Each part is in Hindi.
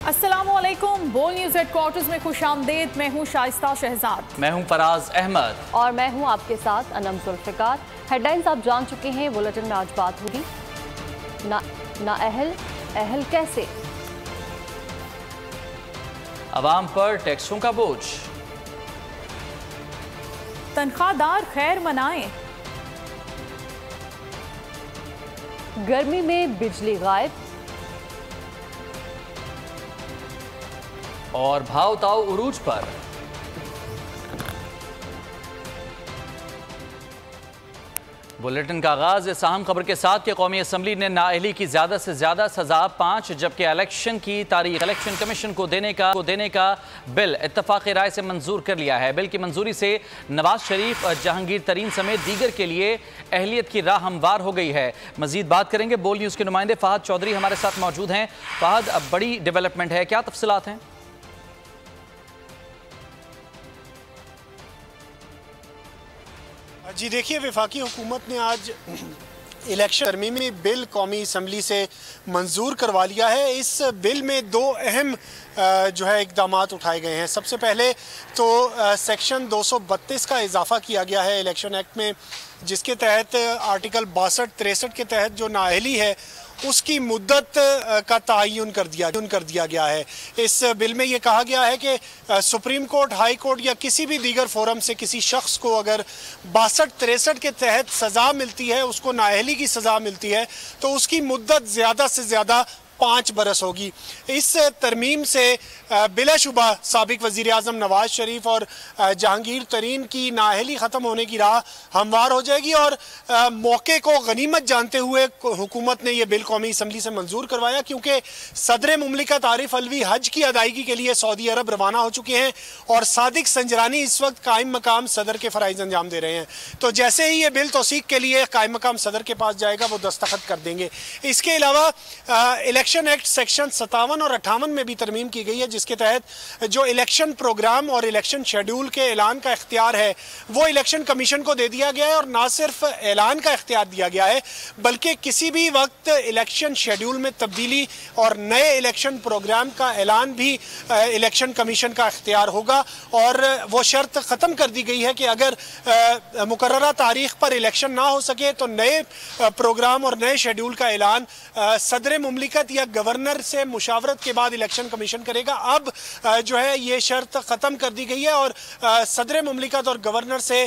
अस्सलामुअलैकुम। बोल न्यूज़ हेडक्वार्टर्स में खुशामदीद। मैं हूँ शाइस्ता शहजाद। मैं हूँ फराज अहमद और मैं हूँ आपके साथ अनम जुल्फ़िकार। हेडलाइंस आप जान चुके हैं। बुलेटिन में आज बात होगी नाअहल कैसे, अवाम पर टैक्सों का बोझ, तनख्वाहदार खैर मनाएं, गर्मी में बिजली गायब और भाव ताव उरूज पर। बुलेटिन का आगाज इस अहम खबर के साथ कि कौमी असम्बली ने नाअहली की ज्यादा से ज्यादा सजा 5 जबकि इलेक्शन की तारीख इलेक्शन कमीशन को देने का बिल इत्तफाक़ी राय से मंजूर कर लिया है। बिल की मंजूरी से नवाज शरीफ, जहांगीर तरीन समेत दीगर के लिए अहलियत की राह हमवार हो गई है। मजीद बात करेंगे। बोल न्यूज़ के नुमाइंदे फहद चौधरी हमारे साथ मौजूद हैं। फहद, अब बड़ी डेवलपमेंट है, क्या तफसीलात हैं? जी देखिए, वफाकी हुकूमत ने आज इलेक्शन तरमीमी बिल कौमी असम्बली से मंजूर करवा लिया है। इस बिल में दो अहम जो है इकदामात उठाए गए हैं। सबसे पहले तो सेक्शन 232 का इजाफा किया गया है इलेक्शन एक्ट में, जिसके तहत आर्टिकल 62-63 के तहत जो नाअहली है उसकी मुद्दत का तयन कर दिया गया है। इस बिल में ये कहा गया है कि सुप्रीम कोर्ट, हाई कोर्ट या किसी भी दीगर फोरम से किसी शख्स को अगर 62-63 के तहत सज़ा मिलती है, उसको नाअहली की सज़ा मिलती है, तो उसकी मुद्दत ज़्यादा से ज़्यादा 5 बरस होगी। इस तरमीम से बिलाशुबा साबिक वज़ीर आज़म नवाज शरीफ और जहांगीर तरीन की नाअहली ख़त्म होने की राह हमवार हो जाएगी और मौके को गनीमत जानते हुए हुकूमत ने यह बिल कौमी असम्बली से मंजूर करवाया, क्योंकि सदर मुमलिकत आरिफ अलवी हज की अदायगी के लिए सऊदी अरब रवाना हो चुके हैं और सादिक संजरानी इस वक्त कायम मकाम सदर के फ़राइज़ अंजाम दे रहे हैं। तो जैसे ही ये बिल तौसीक के लिए कायम मकाम सदर के पास जाएगा, वो दस्तखत कर देंगे। इसके अलावा इलेक्शन एक्ट सेक्शन 57 और 58 में भी तरमीम की गई है, जिसके तहत जो इलेक्शन प्रोग्राम और इलेक्शन शेड्यूल के ऐलान का इख्तियार है वो इलेक्शन कमीशन को दे दिया गया है। और ना सिर्फ ऐलान का इख्तियार दिया गया है, बल्कि किसी भी वक्त इलेक्शन शेड्यूल में तब्दीली और नए इलेक्शन प्रोग्राम का ऐलान भी इलेक्शन कमीशन का इख्तियार होगा। और वो शर्त ख़त्म कर दी गई है कि अगर मुकर्ररा तारीख पर इलेक्शन ना हो सके तो नए प्रोग्राम और नए शेड्यूल का ऐलान सदर मुमलिकत या गवर्नर से मुशावरत के बाद इलेक्शन कमीशन करेगा। अब जो है ये शर्त ख़त्म कर दी गई है और सदर मुमलिकत और गवर्नर से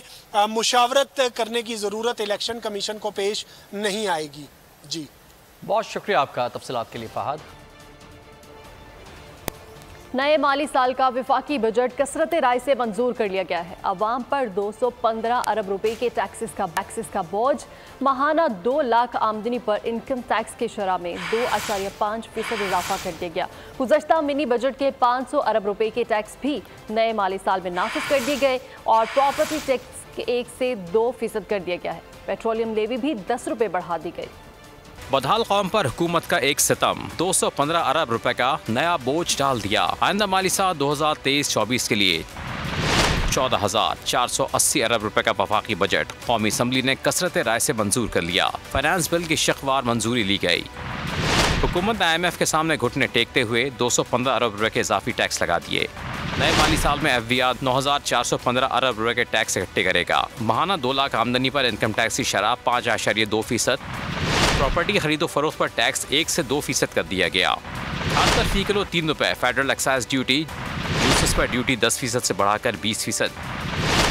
मुशावरत करने की ज़रूरत इलेक्शन कमीशन को पेश नहीं आएगी। जी बहुत शुक्रिया आपका तफसीलात के लिए फहद। नए माली साल का विफाकी बजट कसरत राय से मंजूर कर लिया गया है। अवाम पर 215 अरब रुपए के टैक्सेस का बोझ, माहाना 2 लाख आमदनी पर इनकम टैक्स की शरह में 2.5% इजाफा कर दिया गया। गुज़श्ता मिनी बजट के 500 अरब रुपए के टैक्स भी नए माली साल में नाफिज कर दिए गए और प्रॉपर्टी टैक्स 1 से 2% कर दिया गया है। पेट्रोलियम लेवी भी 10 रुपए बढ़ा दी गई। बदहाल कौम पर हुकूमत का एक सितम, 215 अरब रुपए का नया बोझ डाल दिया। आइंदा माली साल 2023-24 के लिए 14,480 अरब रुपए का वफाकी बजट कौमी असम्बली ने कसरत राय से मंजूर कर लिया। फाइनेंस बिल की शक़वार मंजूरी ली गई। हुकूमत ने IMF के सामने घुटने टेकते हुए 215 अरब रुपए के इजाफी टैक्स लगा दिए। नए माली साल में FBR 9,415 अरब रुपए के टैक्स इकट्ठे करेगा। माहाना 2 लाख आमदनी पर इनकम टैक्स की शरह 5.2%, प्रॉपर्टी खरीदो फरोख्त पर टैक्स 1 से 2% कर दिया गया। खाद पर फी किलो 3 रुपए, फेडरल एक्साइज ड्यूटी, जूसेस पर ड्यूटी 10% से बढ़ाकर 20%,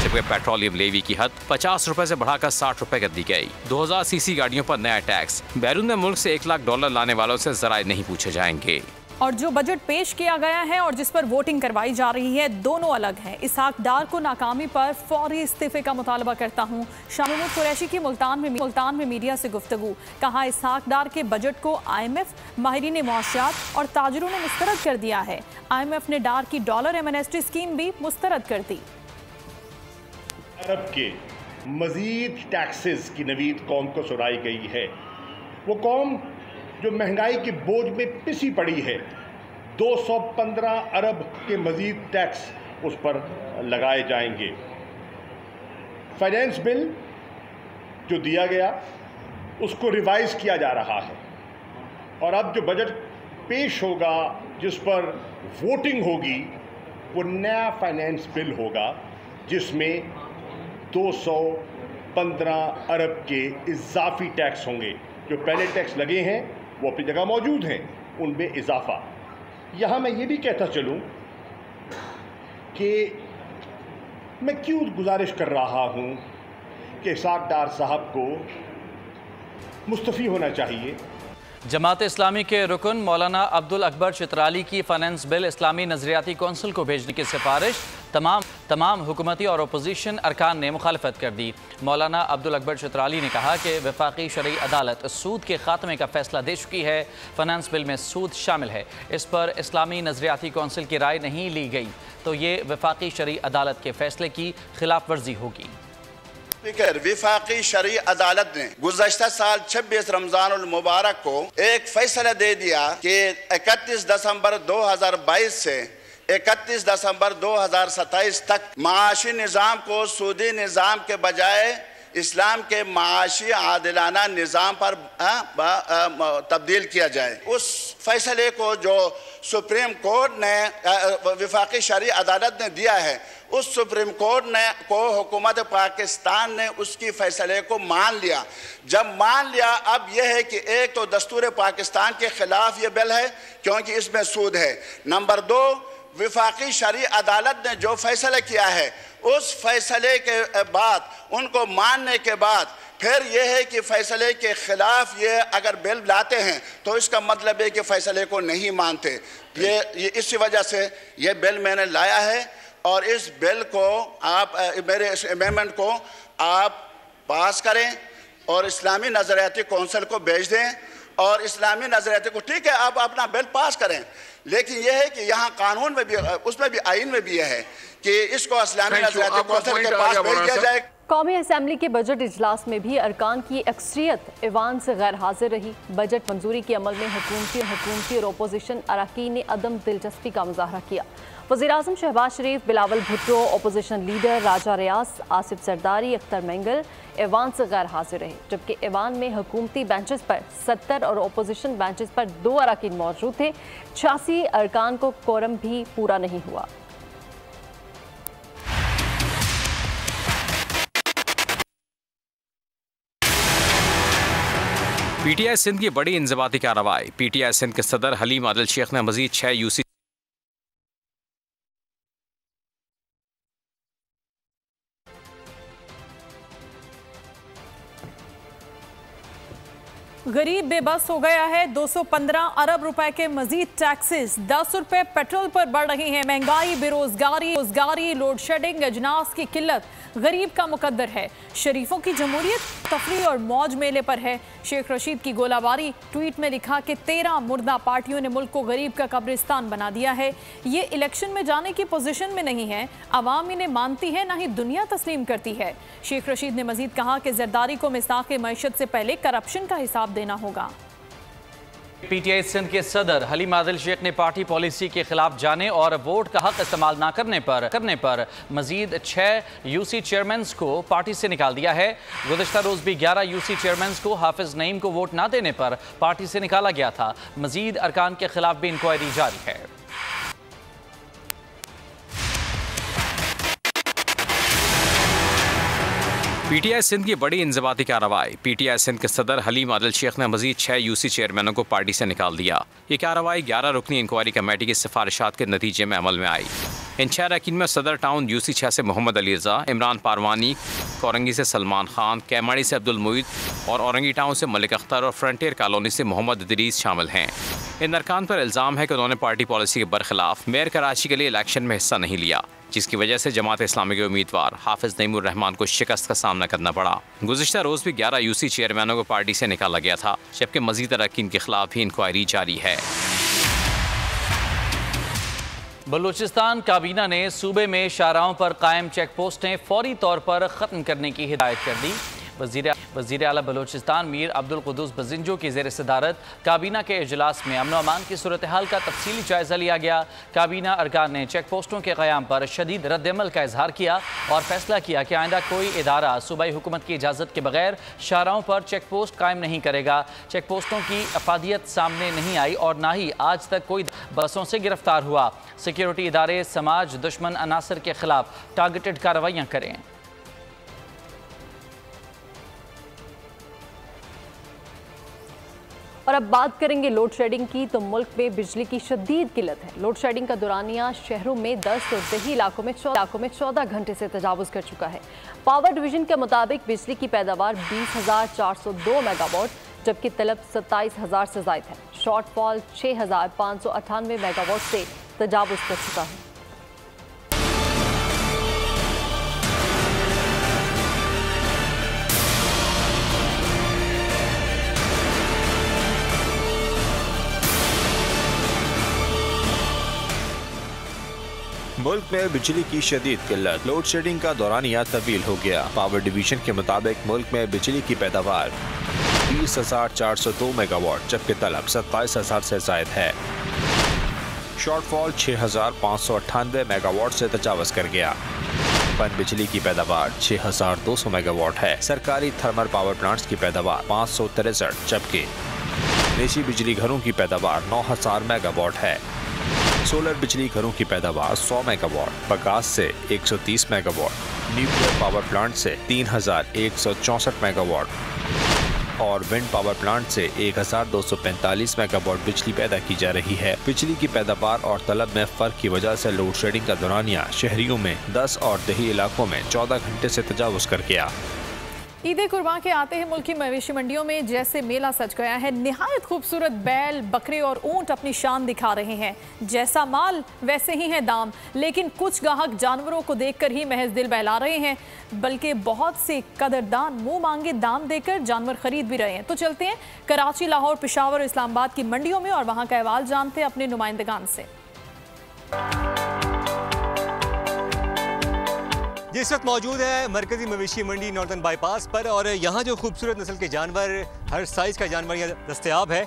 जबकि पेट्रोलियम लेवी की हद 50 रुपए से बढ़ाकर 60 रुपए कर दी गई। 2000 सीसी गाड़ियों पर नया टैक्स, बैरून मुल्क से $1 लाख लाने वालों से ज़राए नहीं पूछे जाएंगे। और जो बजट पेश किया गया है और जिस पर वोटिंग करवाई जा रही है, दोनों अलग हैं। इसहाक डार को नाकामी पर फौरी इस्तीफे का मुतालबा करता हूँ। शाह महमूद कुरैशी की मुल्तान में मीडिया से गुफ्तगू। कहा, इसहाक डार के बजट को IMF, माहिरीन मुआशियात और ताजरों ने मुस्तरद कर दिया है। IMF ने डार की डॉलर एमनेस्टी स्कीम भी मुस्तरद कर दी। अरब के मजीद टैक्सेस की नवीद कौम को सुनाई गई है। वो कौम जो महंगाई के बोझ में पिसी पड़ी है, 215 अरब के मजीद टैक्स उस पर लगाए जाएंगे। फाइनेंस बिल जो दिया गया उसको रिवाइज किया जा रहा है और अब जो बजट पेश होगा जिस पर वोटिंग होगी वो नया फाइनेंस बिल होगा जिसमें 215 अरब के इजाफी टैक्स होंगे। जो पहले टैक्स लगे हैं वो अपनी जगह मौजूद हैं, उनमें इजाफा। यहाँ मैं ये भी कहता चलूँ कि मैं क्यों गुजारिश कर रहा हूँ कि इसहाक डार साहब को मुस्तफ़ी होना चाहिए। जमात इस्लामी के रुकन मौलाना अब्दुल अकबर चित्राली की फाइनेंस बिल इस्लामी नजरियाती कौंसिल को भेजने की सिफारिश तमाम हुकूमती और अपोजिशन अरकान ने मुखालफत कर दी। मौलाना अब्दुल अकबर चित्राली ने कहा कि वफाकी शरई अदालत सूद के खात्मे का फैसला दे चुकी है। फाइनेंस बिल में सूद शामिल है, इस पर इस्लामी नजरियाती कौंसिल की राय नहीं ली गई तो ये वफाकी शरई अदालत के फैसले की खिलाफ वर्जी होगी। स्पीकर, वफाकी शरई अदालत ने गुज़श्ता साल 26 रमजानुल मुबारक को एक फैसला दे दिया कि 31 दिसंबर 2022 से 31 दिसंबर 2027 तक माशी निज़ाम को सूदी निज़ाम के बजाय इस्लाम के माशी आदिलाना निज़ाम पर तब्दील किया जाए। उस फैसले को जो सुप्रीम कोर्ट ने वफाकी शरई अदालत ने दिया है, उस सुप्रीम कोर्ट ने को हुकूमत पाकिस्तान ने उसकी फैसले को मान लिया। जब मान लिया, अब यह है कि एक तो दस्तूर पाकिस्तान के खिलाफ ये बिल है क्योंकि इसमें सूद है। नंबर 2, वफाकी शरई अदालत ने जो फैसला किया है उस फैसले के बाद, उनको मानने के बाद फिर यह है कि फैसले के खिलाफ ये अगर बिल लाते हैं तो इसका मतलब है कि फैसले को नहीं मानते। ये इसी वजह से ये बिल मैंने लाया है और इस बिल को आप मेरे इस अमेंडमेंट को आप पास करें और इस्लामी नज़रियाती कौंसिल को भेज दें। और इस्लामी नज़रियाती को ठीक है, आप अपना बिल पास करें, लेकिन यह है कि यहाँ कानून में भी, उसमें भी, आइन में भी यह है कि इसको इस्लामी नज़रियाती कौंसिल के पास भेज दिया जाए। कौमी असम्बली के बजट इजलास में भी अरकान की अक्सरियत ऐवान से गैर हाजिर रही। बजट मंजूरी के अमल में हुकूमती और अपोजिशन अरकान ने अदम दिलचस्पी का मुजाहरा किया। वज़ीर-ए-आज़म शहबाज शरीफ, बिलावल भुट्टो, अपोजिशन लीडर राजा रियास, आसिफ सरदारी, अख्तर मेंगल ऐवान से गैर हाजिर रहे, जबकि ऐवान में हुकूमती बेंचेस पर 70 और अपोजिशन बेंचेस पर 2 अरकान मौजूद थे। 86 अरकान को कोरम भी पूरा नहीं हुआ। PTI सिंध की बड़ी इंज़बाती कार्रवाई। PTI सिंध के सदर हलीम आदिल शेख ने मजीद 6 UC गरीब बेबस हो गया है। 215 अरब रुपए के मजीद टैक्सेस, 10 रुपए पेट्रोल पर बढ़ रही है। महंगाई, बेरोजगारी, लोड शेडिंग, अजनास की किल्लत गरीब का मुकद्दर है। शरीफों की जमहूरियत तफरीह और मौज मेले पर है। शेख रशीद की गोलाबारी। ट्वीट में लिखा कि 13 मुर्दा पार्टियों ने मुल्क को गरीब का कब्रिस्तान बना दिया है। ये इलेक्शन में जाने की पोजीशन में नहीं है। अवाम इन्हें मानती है, ना ही दुनिया तस्लीम करती है। शेख रशीद ने मजीद कहा कि जरदारी को मिसाक़ मईशत से पहले करप्शन का हिसाब देना होगा। PTI सिंध के सदर हलीम आदिल शेख ने पार्टी पॉलिसी के खिलाफ जाने और वोट का हक इस्तेमाल न करने पर मजीद 6 UC चेयरमैन्स को पार्टी से निकाल दिया है। गुज़श्ता रोज भी 11 UC चेयरमैन्स को हाफिज नईम को वोट न देने पर पार्टी से निकाला गया था। मजीद अरकान के खिलाफ भी इंक्वायरी जारी है। PTI सिंध की बड़ी इंज़बाती कार्रवाई। PTI सिंध के सदर हलीम आदिल शेख ने मजीद 6 UC चेयरमैनों को पार्टी से निकाल दिया। ये कार्रवाई 11 रुकनी इंक्वायरी कमेटी की सिफारिशात के नतीजे में अमल में आई। इन 6 अरकान में सदर टाउन UC 6 से मोहम्मद अली रज़ा, इमरान पारवानी, कोरंगी से सलमान खान, कैमाड़ी से अब्दुल मुईद और औरंगी टाउन से मलिक अख्तर और फ्रंटियर कॉलोनी से मोहम्मद इदरीस शामिल हैं। इन अरकान पर इल्ज़ाम है कि उन्होंने पार्टी पॉलिसी के बरखिलाफ मेयर कराची के लिए इलेक्शन में हिस्सा नहीं लिया, जिसकी वजह से जमात इस्लामी के उम्मीदवार हाफिज नईमुर रहमान को शिकस्त का सामना करना पड़ा। गुज़श्ता रोज भी 11 UC चेयरमैनों को पार्टी से निकाला गया था, जबकि मजीद अरकान के खिलाफ भी इंक्वायरी जारी है। बलूचिस्तान काबीना ने सूबे में शाहराहों पर कायम चेक पोस्टें फौरी तौर पर ख़त्म करने की हिदायत कर दी। वज़ीर आला बलोचिस्तान मीर अब्दुल कुद्दूस बजिंजो की ज़ेर सदारत काबीना के इजलास में अमन अमान की सूरत हाल का तफसीली जायज़ा लिया गया। काबीना अरकान ने चेक पोस्टों के क़याम पर शदीद रद्दअमल का इजहार किया और फैसला किया कि आइंदा कोई इदारा सूबाई हुकूमत की इजाज़त के बगैर शाहराहों पर चेक पोस्ट कायम नहीं करेगा। चेक पोस्टों की अफादियत सामने नहीं आई और ना ही आज तक कोई बसों से गिरफ्तार हुआ। सिक्योरिटी इदारे समाज दुश्मन अनासर के खिलाफ टारगेटेड कार्रवाइयाँ करें। और अब बात करेंगे लोड शेडिंग की, तो मुल्क में बिजली की शदीद किल्लत है। लोड शेडिंग का दौरानिया शहरों में 10 और देही इलाकों में 14 घंटे से तजावुज़ कर चुका है। पावर डिवीजन के मुताबिक बिजली की पैदावार 20,402 मेगावाट जबकि तलब 27,000 से ज़ायद है। शॉर्टफॉल 6,598 मेगावाट से तजावुज़ कर चुका है। मुल्क में बिजली की शदीद किल्लत, लोड शेडिंग का दौरानिया तवील हो गया। पावर डिवीजन के मुताबिक मुल्क में बिजली की पैदावार 20,402 मेगावाट जबकि तलब 27,000 से ज़ायद है। शॉर्टफॉल 6,598 मेगावाट से तजावज़ कर गया। पन बिजली की पैदावार 6,200 मेगावाट है। सरकारी थर्मल पावर प्लांट्स की पैदावार 563 जबकि निजी बिजली घरों की पैदावार 9,000 मेगावाट है। सोलर बिजली घरों की पैदावार 100 मेगावाट, बगास से 130 मेगावाट, न्यूक्लियर पावर प्लांट से 3,164 मेगावाट और विंड पावर प्लांट से 1,245 मेगावाट बिजली पैदा की जा रही है। बिजली की पैदावार और तलब में फ़र्क की वजह से लोड शेडिंग का दौरानिया शहरियों में 10 और देही इलाकों में 14 घंटे से तजावुज़ कर गया। ईद कुर्बान के आते हैं मुल्क की मवेशी मंडियों में जैसे मेला सज गया है। निहायत खूबसूरत बैल, बकरे और ऊंट अपनी शान दिखा रहे हैं। जैसा माल वैसे ही है दाम, लेकिन कुछ ग्राहक जानवरों को देखकर ही महज दिल बहला रहे हैं, बल्कि बहुत से कदरदान मुंह मांगे दाम देकर जानवर खरीद भी रहे हैं। तो चलते हैं कराची, लाहौर, पेशावर, इस्लामाबाद की मंडियों में और वहाँ का अहवाल जानते हैं अपने नुमाइंदगान से। इस वक्त मौजूद है मरकजी मवेशी मंडी नॉर्दर्न बाईपास पर और यहाँ जो खूबसूरत नस्ल के जानवर, हर साइज़ का जानवर यहाँ दस्तयाब है।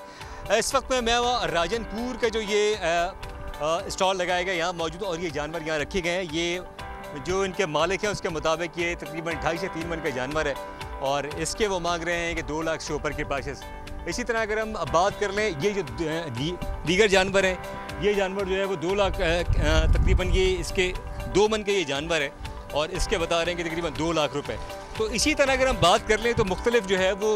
इस वक्त में मैं राजनपुर का जो ये स्टॉल लगाया गया यहाँ मौजूद और ये जानवर यहाँ रखे गए हैं। ये जो इनके मालिक हैं उसके मुताबिक ये तकरीबन 2.5 से 3 मन का जानवर है और इसके वो मांग रहे हैं कि 2 लाख से ऊपर के प्राइसेस। इसी तरह अगर हम बात कर लें ये जो दीगर जानवर हैं, ये जानवर जो है वो 2 लाख तकरीबन ये इसके 2 मन के ये जानवर है और इसके बता रहे हैं कि तकरीबन 2 लाख रुपए। तो इसी तरह अगर हम बात कर लें तो मुख्तलिफ जो है वो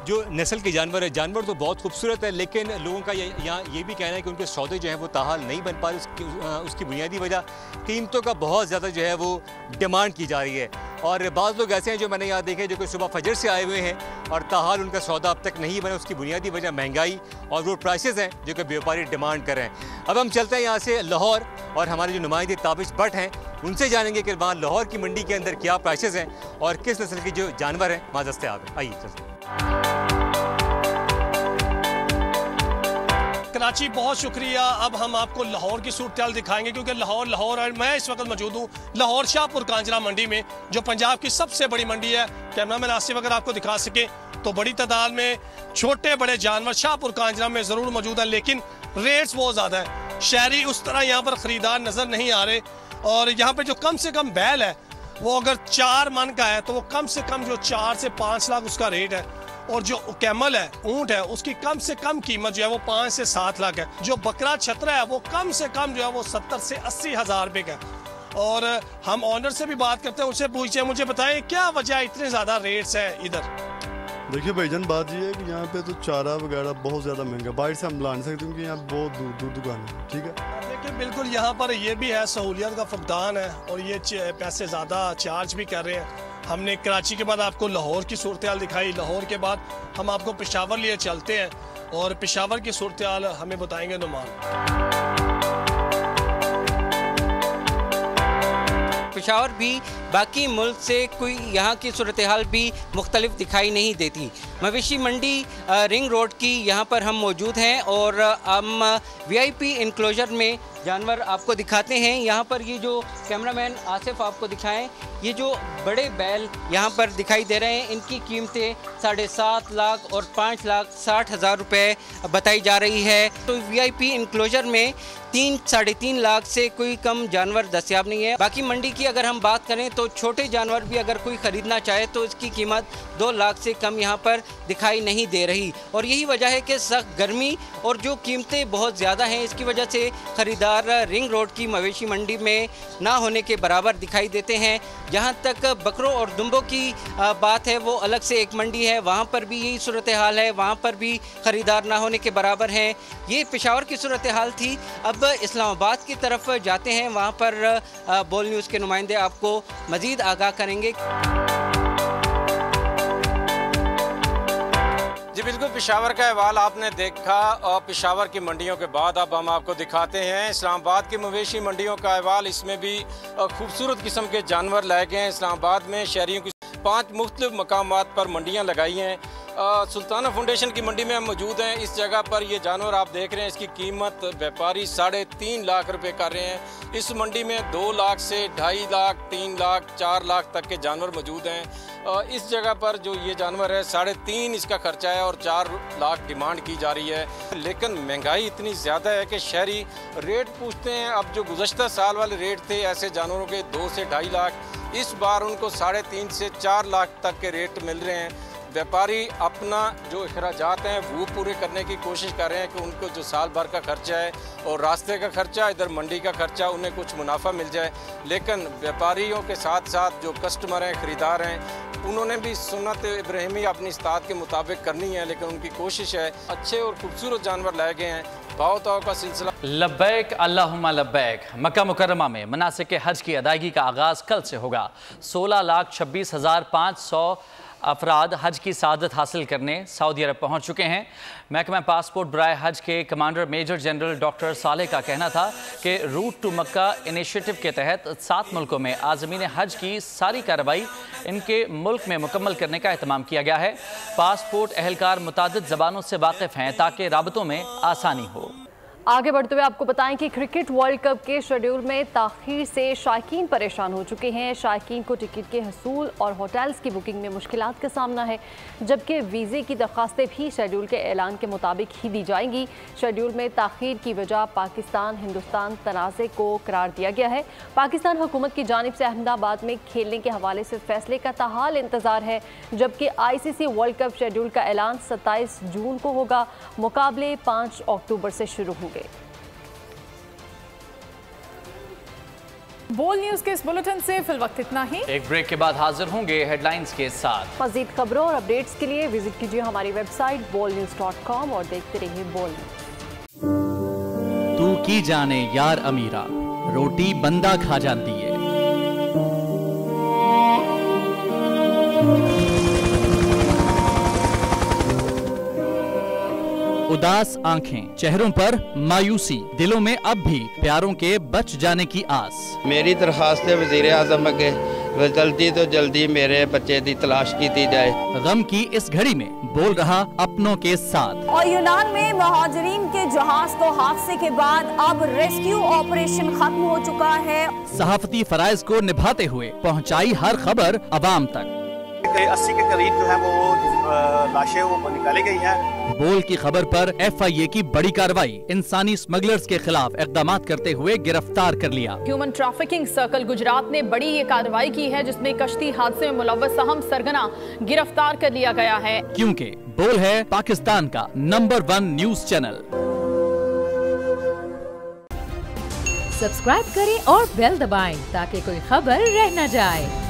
जो नस्ल के जानवर है, जानवर तो बहुत खूबसूरत है, लेकिन लोगों का यहाँ ये भी कहना है कि उनके सौदे जो हैं वो ताहाल नहीं बन पा रहे। उसकी बुनियादी वजह कीमतों का बहुत ज़्यादा जो है वो डिमांड की जा रही है। और बाज़ लोग ऐसे हैं जो मैंने यहाँ देखे जो कि सुबह फजर से आए हुए हैं और ताहाल उनका सौदा अब तक नहीं बना। उसकी बुनियादी वजह महंगाई और वो प्राइसेस हैं जो कि व्यापारी डिमांड कर रहे हैं। अब हम चलते हैं यहाँ से लाहौर और हमारे जो नुमाइंदे ताबिश भट्ट हैं उनसे जानेंगे कि वहाँ लाहौर की मंडी के अंदर क्या प्राइसेस हैं और किस नस्ल के जो जानवर हैं वहाँ दस्तयाब हैं। आइए चलते हैं। कराची बहुत शुक्रिया। अब हम आपको लाहौर की सूरत दिखाएंगे क्योंकि लाहौर और मैं इस वक्त मौजूद हूँ लाहौर शाहपुर कांजरा मंडी में, जो पंजाब की सबसे बड़ी मंडी है। कैमरामैन आसिफ अगर आपको दिखा सके तो बड़ी तादाद में छोटे बड़े जानवर शाहपुर कांजरा में ज़रूर मौजूद हैं, लेकिन रेट्स बहुत ज़्यादा है। शहरी उस तरह यहाँ पर ख़रीदार नज़र नहीं आ रहे और यहाँ पर जो कम से कम बैल है वो अगर 4 मन का है तो वो कम से कम जो 4 से 5 लाख उसका रेट है और जो कैमल है, ऊंट है, उसकी कम से कम कीमत जो है वो 5 से 7 लाख है। जो बकरा छतरा है वो कम से कम जो है वो 70 से 80 हज़ार रुपये का। और हम ऑनर से भी बात करते हैं, उनसे पूछते हैं, मुझे बताएं क्या वजह इतने ज़्यादा रेट्स हैं इधर। देखिए भाईजान, बात ये है कि यहाँ पे तो चारा वगैरह बहुत ज़्यादा महंगा, बाहर से हम ला नहीं सकते क्योंकि यहाँ बहुत दूर दूर दुकान है। ठीक है, देखिए बिल्कुल यहाँ पर ये भी है, सहूलियत का फुकदान है और ये पैसे ज़्यादा चार्ज भी कर रहे हैं। हमने कराची के बाद आपको लाहौर की सूरत हाल दिखाई, लाहौर के बाद हम आपको पेशावर लिए चलते हैं और पेशावर की सूरत हाल हमें बताएंगे नुमान। पेशावर भी बाकी मुल्क से कोई यहाँ की सूरत हाल भी मुख्तलिफ दिखाई नहीं देती। मवेशी मंडी रिंग रोड की यहाँ पर हम मौजूद हैं और हम VIP इंक्लोजर में जानवर आपको दिखाते हैं। यहाँ पर ये जो कैमरामैन आसिफ आपको दिखाएं, ये जो बड़े बैल यहाँ पर दिखाई दे रहे हैं, इनकी कीमतें 7.5 लाख और 5,60,000 रुपये बताई जा रही है। तो VIP इंक्लोजर में 3-3.5 लाख से कोई कम जानवर दस्तयाब नहीं है। बाकी मंडी की अगर हम बात करें तो छोटे जानवर भी अगर कोई ख़रीदना चाहे तो इसकी कीमत 2 लाख से कम यहाँ पर दिखाई नहीं दे रही। और यही वजह है कि सख्त गर्मी और जो कीमतें बहुत ज़्यादा हैं, इसकी वजह से ख़रीदार रिंग रोड की मवेशी मंडी में ना होने के बराबर दिखाई देते हैं। जहाँ तक बकरों और दुम्बों की बात है, वो अलग से एक मंडी है, वहाँ पर भी यही सूरत हाल है, वहाँ पर भी ख़रीदार ना होने के बराबर हैं। ये पेशावर की सूरत हाल थी। अब इस्लामाबाद की तरफ जाते हैं, वहाँ पर बोल न्यूज़ के नुमाइंदे आपको मज़ीद आगाह करेंगे। जी बिल्कुल, पेशावर का अहवाल आपने देखा और पेशावर की मंडियों के बाद अब हम आपको दिखाते हैं इस्लामाबाद की मवेशी मंडियों का अहवाल। इसमें भी खूबसूरत किस्म के जानवर लाए गए हैं। इस्लामाबाद में शहरियों की 5 मुख्तलिफ मकामात पर मंडियाँ लगाई हैं। सुल्ताना फाउंडेशन की मंडी में हम मौजूद हैं। इस जगह पर ये जानवर आप देख रहे हैं, इसकी कीमत व्यापारी 3.5 लाख रुपए कर रहे हैं। इस मंडी में 2 लाख से 2.5 लाख, 3 लाख, 4 लाख तक के जानवर मौजूद हैं। इस जगह पर जो ये जानवर है 3.5 इसका खर्चा है और 4 लाख डिमांड की जा रही है। लेकिन महंगाई इतनी ज़्यादा है कि शहरी रेट पूछते हैं। अब जो गुज़श्ता साल वाले रेट थे ऐसे जानवरों के 2 से 2.5 लाख, इस बार उनको 3.5 से 4 लाख तक के रेट मिल रहे हैं। व्यापारी अपना जो अखराजात हैं वो पूरे करने की कोशिश कर रहे हैं कि उनको जो साल भर का खर्चा है और रास्ते का खर्चा, इधर मंडी का खर्चा, उन्हें कुछ मुनाफा मिल जाए। लेकिन व्यापारियों के साथ साथ जो कस्टमर हैं, ख़रीदार हैं, उन्होंने भी सुन्नत इब्राहिमी अपनी इस्तात के मुताबिक करनी है। लेकिन उनकी कोशिश है, अच्छे और खूबसूरत जानवर लाए गए हैं। भाव ताव का सिलसिला लब्बैक अल्लाहुम्मा लब्बैक। मक्का मुकर्रमा में मनासिक हज की अदायगी का आगाज़ कल से होगा। 16,26,500 अफराद हज की सआदत हासिल करने सऊदी अरब पहुँच चुके हैं। महकमा पासपोर्ट बराए हज के commander major general doctor Saleh का कहना था कि रूट टू मक्का इनिशिएटिव के तहत 7 मुल्कों में आज़मीन हज की सारी कार्रवाई इनके मुल्क में मुकम्मल करने का एहतमाम किया गया है। पासपोर्ट अहलकार मुतादिद ज़बानों से वाकिफ़ हैं ताकि राबतों में आसानी हो। आगे बढ़ते हुए आपको बताएं कि क्रिकेट वर्ल्ड कप के शेड्यूल में ताख़ीर से शायकीन परेशान हो चुके हैं। शायकीन को टिकट के हसूल और होटल्स की बुकिंग में मुश्किलात का सामना है, जबकि वीज़े की दरख्वास्तें भी शेड्यूल के ऐलान के मुताबिक ही दी जाएंगी। शेड्यूल में ताख़ीर की वजह पाकिस्तान हिंदुस्तान तनाज़े को करार दिया गया है। पाकिस्तान हुकूमत की जानिब से अहमदाबाद में खेलने के हवाले से फैसले का ताहाल इंतज़ार है, जबकि ICC वर्ल्ड कप शेड्यूल का ऐलान 27 जून को होगा। मुकाबले 5 अक्टूबर से शुरू होंगे। बोल न्यूज़ के इस बुलेटिन से फिल वक्त इतना ही। एक ब्रेक के बाद हाजिर होंगे हेडलाइंस के साथ। मज़ीद खबरों और अपडेट्स के लिए विजिट कीजिए हमारी वेबसाइट bolnews.com और देखते रहिए बोल न्यूज़। तू की जाने यार अमीरा, रोटी बंदा खा जाती है। उदास आंखें, चेहरों पर मायूसी, दिलों में अब भी प्यारों के बच जाने की आस। मेरी दरखास्त है वज़ीर आज़म के, जल्दी तो जल्दी मेरे बच्चे की तलाश की जाए। गम की इस घड़ी में बोल रहा अपनों के साथ। और यूनान में महाजरीन के जहाज को हादसे के बाद अब रेस्क्यू ऑपरेशन खत्म हो चुका है। सहाफती फराइज को निभाते हुए पहुंचाई हर खबर अवाम तक। 80 के करीब जो है वो लाशें वो निकाली गई हैं। बोल की खबर पर FIA की बड़ी कार्रवाई, इंसानी स्मगलर्स के खिलाफ इकदाम करते हुए गिरफ्तार कर लिया। ह्यूमन ट्रैफिकिंग सर्कल गुजरात ने बड़ी ये कार्रवाई की है, जिसमें कश्ती हादसे में मुलव्वस अहम सरगना गिरफ्तार कर लिया गया है। क्योंकि बोल है पाकिस्तान का नंबर 1 न्यूज चैनल। सब्सक्राइब करें और बेल दबाएं ताकि कोई खबर रह न जाए।